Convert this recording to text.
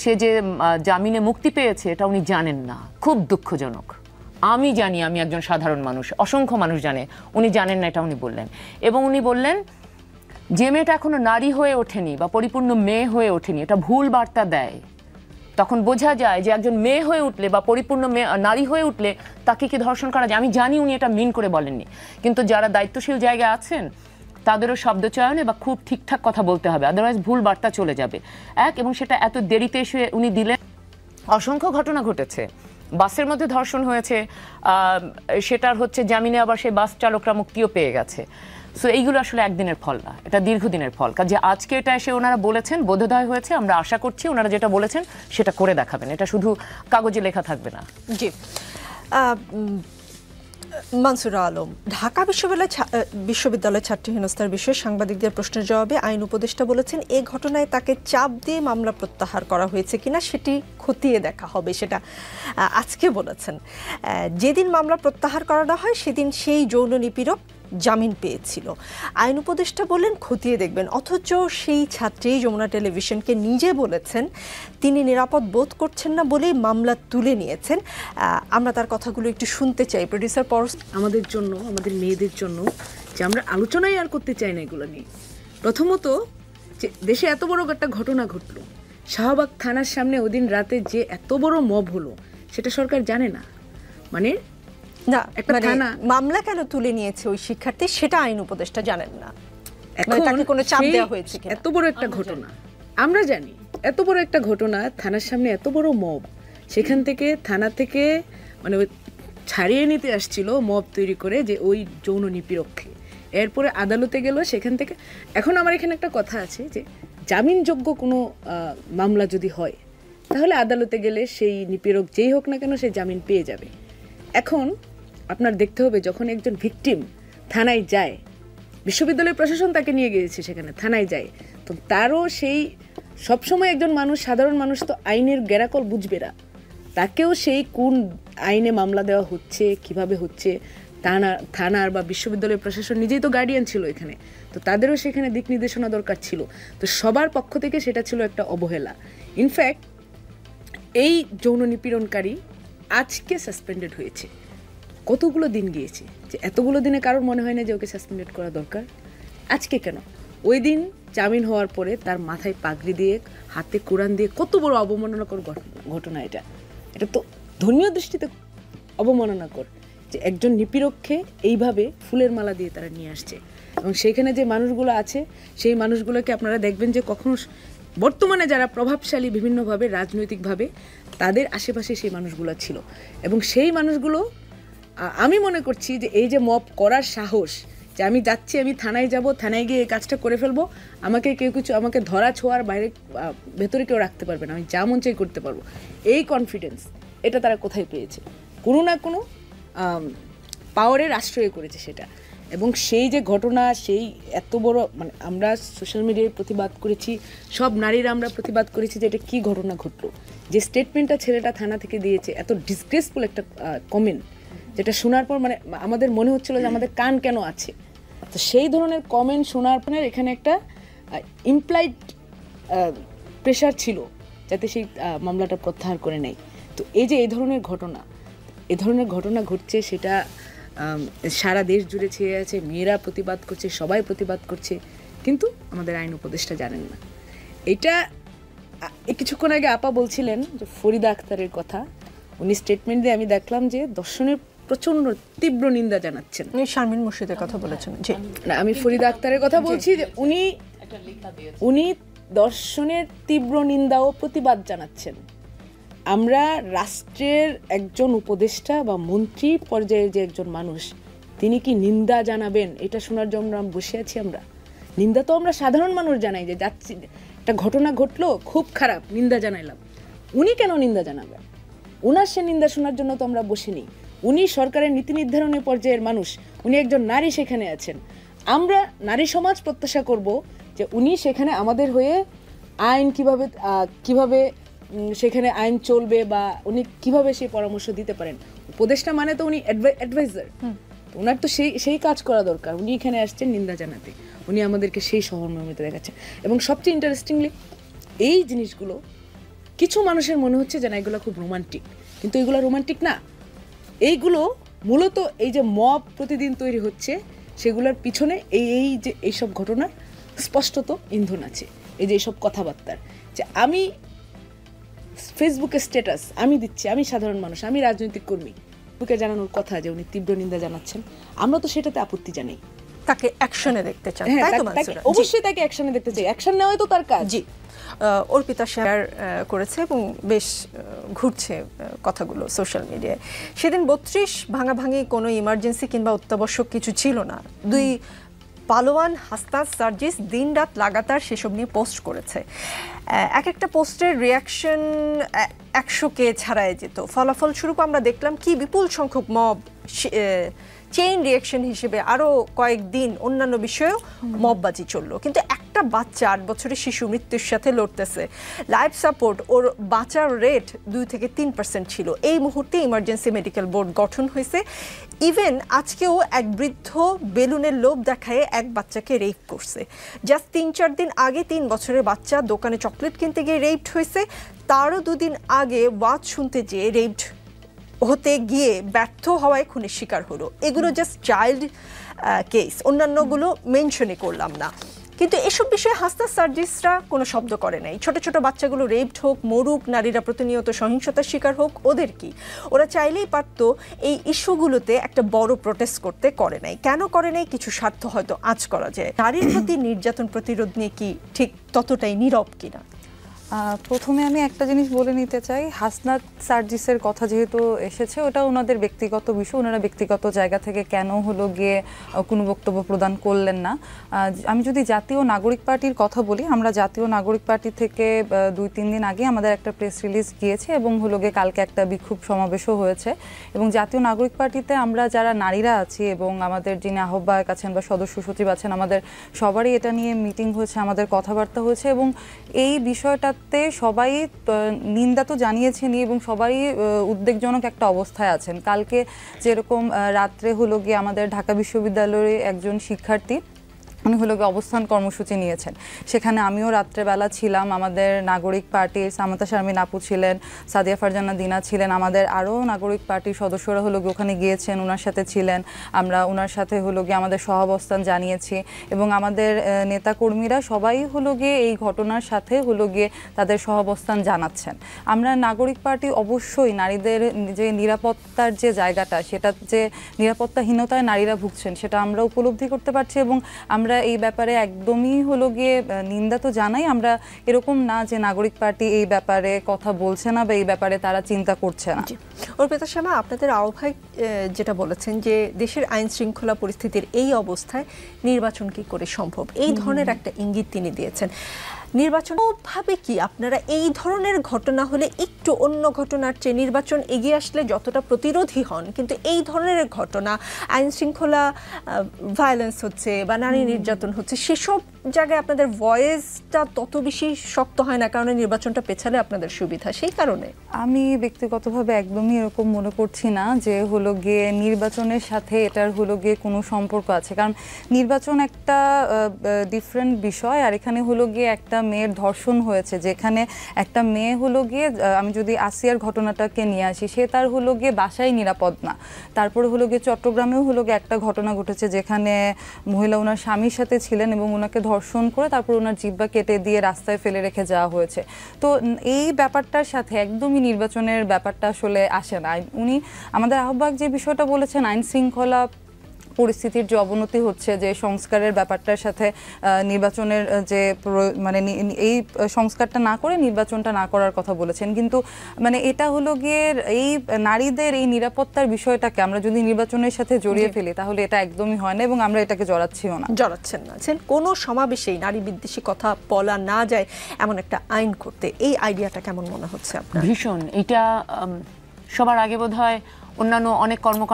সে যে জামিনে মুক্তি পেয়েছে এটা উনি জানেন না, খুব দুঃখজনক। আমি জানি, আমি একজন সাধারণ মানুষ, অসংখ্য মানুষ জানে, উনি জানেন না, এটা উনি বললেন। এবং উনি বললেন যে মেয়েটা এখনো নারী হয়ে ওঠেনি বা পরিপূর্ণ মেয়ে হয়ে ওঠেনি, এটা ভুল বার্তা দেয়। তখন বোঝা যায় যে একজন মেয়ে হয়ে উঠলে বা পরিপূর্ণ নারী হয়ে উঠলে তাকে কি ধর্ষণ করা যায়। আমি জানি উনি এটা মিন করে বলেননি, কিন্তু যারা দায়িত্বশীল জায়গায় আছেন তাদেরও শব্দ চয়নে বা খুব ঠিকঠাক কথা বলতে হবে, আদারওয়াইজ ভুল বার্তা চলে যাবে। এবং সেটা এত দেরিতে এসে উনি দিলেন। অসংখ্য ঘটনা ঘটেছে, বাসের মধ্যে ধর্ষণ হয়েছে, সেটার হচ্ছে জামিনে আবার সেই বাস চালকরা মুক্তিও পেয়ে গেছে। সো এইগুলো আসলে একদিনের ফল না, এটা দীর্ঘদিনের ফল। কাজে আজকে এটা এসে ওনারা বলেছেন, বোধোদয় হয়েছে, আমরা আশা করছি ওনারা যেটা বলেছেন সেটা করে দেখাবেন, এটা শুধু কাগজে লেখা থাকবে না। জি, মানসুরা আলম, ঢাকা বিশ্ববিদ্যালয় ছাত্রী হেনস্থার বিষয়ে সাংবাদিকদের প্রশ্নের জবাবে আইন উপদেষ্টা বলেছেন এই ঘটনায় তাকে চাপ দিয়ে মামলা প্রত্যাহার করা হয়েছে কিনা সেটি খতিয়ে দেখা হবে, সেটা আজকে বলেছেন। যেদিন মামলা প্রত্যাহার করানো হয় সেদিন সেই যৌন নিপীড়ক জামিন পেয়েছিল। আইন উপদেষ্টা বললেন খতিয়ে দেখবেন, অথচ সেই ছাত্রী যমুনা টেলিভিশনকে নিজে বলেছেন তিনি নিরাপদ বোধ করছেন না বলেই মামলা তুলে নিয়েছেন। আমরা তার কথাগুলো একটু শুনতে চাই। প্রোডিউসার পরশ। আমাদের জন্য, আমাদের মেয়েদের জন্য যে আমরা আলোচনাই আর করতে চাই না এগুলো নিয়ে। প্রথমত যে দেশে এত বড় একটা ঘটনা ঘটলো, শাহবাগ থানার সামনে ওদিন রাতে যে এত বড় মব হলো সেটা সরকার জানে না। মানে না, একটা থানা মামলা কেন তুলে নিয়েছে ওই শিক্ষার্থী সেটা আইন উপদেষ্টা জানেন না। তাকে কোনো চাপ দেওয়া হয়েছে কিনা? এত বড় একটা ঘটনা আমরা জানি, এত বড় একটা ঘটনা, থানার সামনে এত বড় মব, সেখান থেকে থানা থেকে মানে ছাড়িয়ে নিতে আসছিল মব তৈরি করে যে ওই যৌন নিপীড়ককে। এরপরে আদালতে গেল, সেখান থেকে এখন আমার এখানে একটা কথা আছে যে জামিনযোগ্য কোনো মামলা যদি হয় তাহলে আদালতে গেলে সেই নিপীড়ক যেই হোক না কেন সে জামিন পেয়ে যাবে। এখন আপনার দেখতে হবে যখন একজন ভিকটিম থানায় যায়, বিশ্ববিদ্যালয় প্রশাসন তাকে নিয়ে গিয়েছে সেখানে, থানায় যায়, তো তারও সেই সবসময় একজন মানুষ, সাধারণ মানুষ তো আইনের গেরাকল বুঝবে না, তাকেও সেই কোন আইনে মামলা দেওয়া হচ্ছে, কিভাবে হচ্ছে, থানার বা বিশ্ববিদ্যালয় প্রশাসন নিজেই তো গার্ডিয়ান ছিল এখানে, তো তাদেরও সেখানে দিক নির্দেশনা দরকার ছিল। তো সবার পক্ষ থেকে সেটা ছিল একটা অবহেলা। ইনফ্যাক্ট এই যৌন নিপীড়নকারী আজকে সাসপেন্ডেড হয়েছে। কতগুলো দিন গিয়েছে, যে এতগুলো দিনে কারোর মনে হয় না যে ওকে সাসপেন্ডেড করা দরকার? আজকে কেন? ওই দিন জামিন হওয়ার পরে তার মাথায় পাগড়ি দিয়ে, হাতে কোরআন দিয়ে, কত বড় অবমাননাকর ঘটনা এটা। এটা তো ধর্মীয় দৃষ্টিতে অবমাননাকর যে একজন নিপীড়ককে এইভাবে ফুলের মালা দিয়ে তারা নিয়ে আসছে। এবং সেইখানে যে মানুষগুলো আছে সেই মানুষগুলোকে আপনারা দেখবেন যে কখনো বর্তমানে যারা প্রভাবশালী বিভিন্নভাবে রাজনৈতিকভাবে তাদের আশেপাশে সেই মানুষগুলো ছিল। এবং সেই মানুষগুলো আমি মনে করছি যে এই যে মব করার সাহস, যে আমি যাচ্ছি, আমি থানায় যাব, থানায় গিয়ে এই কাজটা করে ফেলবো, আমাকে কেউ কিছু, আমাকে ধরা ছোঁয়ার বাইরে ভেতরে কেউ রাখতে পারবে না, আমি যা মন চাই করতে পারবো, এই কনফিডেন্স এটা তারা কোথায় পেয়েছে? কোনো না কোনো পাওয়ারের আশ্রয় করেছে সেটা। এবং সেই যে ঘটনা, সেই এত বড়, মানে আমরা সোশ্যাল মিডিয়ায় প্রতিবাদ করেছি, সব নারীরা আমরা প্রতিবাদ করেছি যে এটা কী ঘটনা ঘটলো। যে স্টেটমেন্টটা ছেলেটা থানা থেকে দিয়েছে, এত ডিসগ্রেসফুল একটা কমেন্ট, যেটা শোনার পর মানে আমাদের মনে হচ্ছিল যে আমাদের কান কেন আছে। তো সেই ধরনের কমেন্ট শোনার পর এখানে একটা ইমপ্লাইড প্রেশার ছিল যাতে সেই মামলাটা প্রত্যাহার করে নেয়। তো এই যে এই ধরনের ঘটনা ঘটছে, সেটা সারা দেশ জুড়ে ছেয়ে আছে, মেয়েরা প্রতিবাদ করছে, সবাই প্রতিবাদ করছে, কিন্তু আমাদের আইন উপদেষ্টা জানেন না। এটা কিছুক্ষণ আগে আপা বলছিলেন যে ফরিদা আক্তারের কথা, উনি স্টেটমেন্ট দিয়ে আমি দেখলাম যে দর্শনের প্রচন্ড তীব্র নিন্দা জানাচ্ছেন। শারমিন মুর্শিদের কথা বলেছেন। না, আমি ফরিদা আক্তারের কথা বলছি যে উনি দর্শনের তীব্র নিন্দা ও প্রতিবাদ জানাচ্ছেন। আমরা রাষ্ট্রের একজন উপদেষ্টা বা মন্ত্রী পর্যায়ের যে একজন মানুষ, তিনি কি নিন্দা জানাবেন এটা শোনার জন্য আমরা বসে আছি? আমরা নিন্দা তো আমরা সাধারণ মানুষ জানাই, যে যাচ্ছি একটা ঘটনা ঘটলো, খুব খারাপ, নিন্দা জানাইলাম। উনি কেন নিন্দা জানাবেন? উনার সে নিন্দা শোনার জন্য তো আমরা বসিনি। উনি সরকারের নীতি নির্ধারণের পর্যায়ের মানুষ, উনি একজন নারী সেখানে আছেন। আমরা নারী সমাজ প্রত্যাশা করব যে উনি সেখানে আমাদের হয়ে আইন কিভাবে সেখানে আইন চলবে বা উনি কিভাবে সেই পরামর্শ দিতে পারেন। উপদেষ্টা মানে তো উনি অ্যাডভাইজার, ওনার তো সেই কাজ করা দরকার। উনি এখানে আসছেন নিন্দা জানাতে, উনি আমাদেরকে সেই সহমর্মিতা দেখাচ্ছেন। এবং সবচেয়ে ইন্টারেস্টিংলি এই জিনিসগুলো কিছু মানুষের মনে হচ্ছে যে না এগুলো খুব রোমান্টিক, কিন্তু এগুলো রোমান্টিক না। এইগুলো মূলত এই যে মব প্রতিদিন তৈরি হচ্ছে সেগুলোর পিছনে এই যে এইসব ঘটনার স্পষ্টত ইন্ধন আছে। এই যে এইসব কথাবার্তার, যে আমি ফেসবুকে স্ট্যাটাস আমি দিচ্ছি, আমি সাধারণ মানুষ, আমি রাজনৈতিক কর্মী, বুকে জানানোর কথা যে উনি তীব্র নিন্দা জানাচ্ছেন, আমরা তো সেটাতে আপত্তি জানাই। তাকে অ্যাকশনে দেখতে চান, হ্যাঁ, তাই তো তাকে মানসুরা? অবশ্যই তাকে অ্যাকশনে দেখতে চাই, অ্যাকশন নেওয়াই তো তার কাজ। জি, অর্পিতা শেয়ার করেছে এবং বেশ ঘুরছে কথাগুলো সোশ্যাল মিডিয়ায়। সেদিন 32 ভাঙাভাঙি কোনো ইমার্জেন্সি কিংবা অত্যাবশ্যক কিছু ছিল না। দুই পালোয়ান হাসনাত সার্জিস দিন রাত লাগাতার সেসব নিয়ে পোস্ট করেছে। এক একটা পোস্টের রিয়াকশন 100K ছাড়াই যেত। ফলাফল স্বরূপ আমরা দেখলাম কি বিপুল সংখ্যক মব চেইন রিয়াকশন হিসেবে আরও কয়েকদিন অন্যান্য বিষয়েও মববাজি চললো। কিন্তু একটা বাচ্চা 8 বছরের শিশু মৃত্যুর সাথে লড়তেছে, লাইফ সাপোর্ট ওর বাঁচার রেট 2 থেকে 3% ছিল। এই মুহূর্তে ইমার্জেন্সি মেডিকেল বোর্ড গঠন হয়েছে। ইভেন আজকেও এক বৃদ্ধ বেলুনের লোভ দেখায় এক বাচ্চাকে রেপ করছে। জাস্ট 3-4 দিন আগে 3 বছরের বাচ্চা দোকানে চকলেট কিনতে গিয়ে রেপড হয়েছে। তারও 2 দিন আগে ওয়াজ শুনতে যেয়ে রেপড হতে গিয়ে ব্যর্থ হওয়ায় খুনের শিকার হলো। এগুলো জাস্ট চাইল্ড কেস, অন্যান্যগুলো মেনশনই করলাম না। কিন্তু এসব বিষয়ে হাসনাত সার্জিসরা কোনো শব্দ করে নাই। ছোট ছোট বাচ্চাগুলো রেপড হোক, মরুক, নারীরা প্রতিনিয়ত সহিংসতার শিকার হোক, ওদের কি? ওরা চাইলেই পারতো এই ইস্যুগুলোতে একটা বড় প্রোটেস্ট করতে, করে নাই। কেন করে নাই? কিছু স্বার্থ হয়তো আঁচ করা যায়। নারীর প্রতি নির্যাতন প্রতিরোধ নিয়ে কি ঠিক ততটাই নীরব কিনা? প্রথমে আমি একটা জিনিস বলে নিতে চাই, হাসনাত সার্জিসের কথা যেহেতু এসেছে, ওটা ওনাদের ব্যক্তিগত বিষয়। ওনারা ব্যক্তিগত জায়গা থেকে কেন হলো গিয়ে কোনো বক্তব্য প্রদান করলেন না। আমি যদি জাতীয় নাগরিক পার্টির কথা বলি, আমরা জাতীয় নাগরিক পার্টি থেকে 2-3 দিন আগে আমাদের একটা প্রেস রিলিজ গিয়েছে এবং হলো গিয়ে কালকে একটা বিক্ষোভ সমাবেশও হয়েছে। এবং জাতীয় নাগরিক পার্টিতে আমরা যারা নারীরা আছি এবং আমাদের যিনি আহ্বায়ক আছেন বা সদস্য সচিব আছেন, আমাদের সবারই এটা নিয়ে মিটিং হয়েছে, আমাদের কথাবার্তা হয়েছে এবং এই বিষয়টা সবাই নিন্দা তো জানিয়েছেনই এবং সবাই উদ্বেগজনক একটা অবস্থায় আছেন। কালকে যেরকম রাত্রে হলো গিয়ে আমাদের ঢাকা বিশ্ববিদ্যালয়ের একজন শিক্ষার্থী উনি হলো গিয়ে অবস্থান কর্মসূচি নিয়েছেন, সেখানে আমিও রাত্রেবেলা ছিলাম। আমাদের নাগরিক পার্টির সামান্তা শারমিন আপু ছিলেন, সাদিয়া ফারজানা দিনা ছিলেন, আমাদের আরও নাগরিক পার্টির সদস্যরা হলো গিয়ে ওখানে গিয়েছেন, ওনার সাথে ছিলেন। আমরা ওনার সাথে হলো গিয়ে আমাদের সহাবস্থান জানিয়েছি এবং আমাদের নেতাকর্মীরা সবাই হলো গিয়ে এই ঘটনার সাথে হলো গিয়ে তাদের সহাবস্থান জানাচ্ছেন। আমরা নাগরিক পার্টি অবশ্যই নারীদের যে নিরাপত্তার যে জায়গাটা, সেটা যে নিরাপত্তাহীনতায় নারীরা ভুগছেন সেটা আমরা উপলব্ধি করতে পারছি এবং আমরা এই ব্যাপারে একদমই হলো গিয়ে নিন্দা তো জানাই। আমরা এরকম না যে নাগরিক পার্টি এই ব্যাপারে কথা বলছে না বা এই ব্যাপারে তারা চিন্তা করছে না। অর্পিতা শ্যামা, আপনাদের আহ্বায়ক যেটা বলেছেন যে দেশের আইন শৃঙ্খলা পরিস্থিতির এই অবস্থায় নির্বাচন কি করে সম্ভব, এই ধরনের একটা ইঙ্গিত তিনি দিয়েছেন। নির্বাচন ভাবে কি আপনারা এই ধরনের ঘটনা হলে একটু অন্য ঘটনার চেয়ে নির্বাচন এগিয়ে আসলে যতটা প্রতিরোধী হন, কিন্তু এই ধরনের ঘটনা আইন শৃঙ্খলা ভায়োলেন্স হচ্ছে বা নারী নির্যাতন হচ্ছে, সেসব জায়গায় আপনাদের ভয়েসটা তত বেশি শক্ত হয় না, কারণ নির্বাচনটা পেছালে আপনাদের সুবিধা, সেই কারণে? আমি ব্যক্তিগতভাবে একদমই এরকম মনে করছি না যে হলো গিয়ে নির্বাচনের সাথে এটার হলো গিয়ে কোনো সম্পর্ক আছে, কারণ নির্বাচন একটা ডিফারেন্ট বিষয়। আর এখানে হলো গিয়ে একটা মেয়ের ধর্ষণ হয়েছে, যেখানে একটা মেয়ে হলো গিয়ে, আমি যদি আসিয়ার ঘটনাটাকে নিয়ে আসি, সে তার হলো গিয়ে বাসায় নিরাপদ না। তারপরে হলো গিয়ে চট্টগ্রামেও হলো গিয়ে একটা ঘটনা ঘটেছে যেখানে মহিলা ওনার স্বামীর সাথে ছিলেন এবং ওনাকে ধর্ষণ করে তারপর ওনার জিহ্বা কেটে দিয়ে রাস্তায় ফেলে রেখে যাওয়া হয়েছে। তো এই ব্যাপারটার সাথে একদমই নির্বাচনের ব্যাপারটা আসলে আসে না। উনি আমাদের আহ্বায়ক যে বিষয়টা বলেছেন, আইন শৃঙ্খলা পরিস্থিতির যে অবনতি হচ্ছে, যে সংস্কারের ব্যাপারটার সাথে নির্বাচনের যে মানে এই সংস্কারটা না করে নির্বাচনটা না করার কথা বলেছেন, কিন্তু মানে এটা হলো গিয়ে এই নারীদের এই নিরাপত্তার বিষয়টাকে আমরা যদি নির্বাচনের সাথে জড়িয়ে ফেলি তাহলে এটা একদমই হয় না এবং আমরা এটাকে জড়াচ্ছিও না। জড়াচ্ছেন না, কোনো সমাবেশেই নারী বিদ্বেষী কথা বলা না যায় এমন একটা আইন করতে, এই আইডিয়াটা কেমন মনে হচ্ছে আপনার? ভীষণ। এটা সবার আগে বোধহয় অন্যান্য অনেক কর্মকাণ্ড